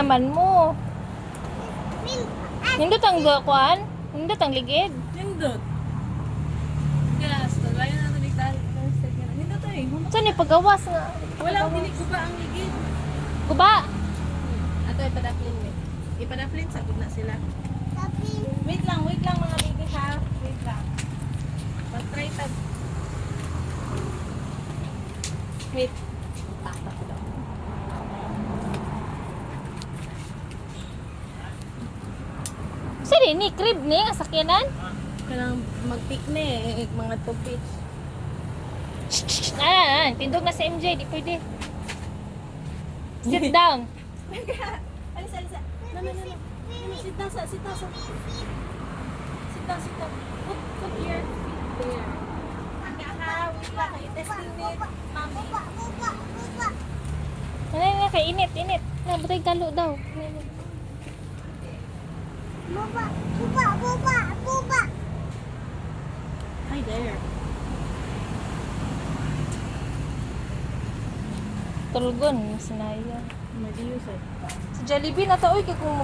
naman mo. Nindot ang kuan? Nindot ang ligid? Nindot. Gas, tagayan na ito ligtal. Nindot eh. Saan yung pagawas nga? Wala akong dinig ko ba ang ligid. Kuba? Ato ipadaflin eh. Ipadaflin, sagot na sila. Wait lang mga baby ha. Wait lang. Mag-try tag. Wait. Tatak ko daw. Saan ni? Crib ni? Asakyanan? Kailangan mag-picnic, mga tupit. Tindog na sa MJ. Di pwede. Sit down. Alisa. No. Sit down. Sit down. Put your feet there. Wait lang. I-testing ni Mami. Ano kay init. Butay galo daw. Hi there. Tulugon. Sinaya. Madiyo sa'yo. Sa Jollibee na to. Uy, kung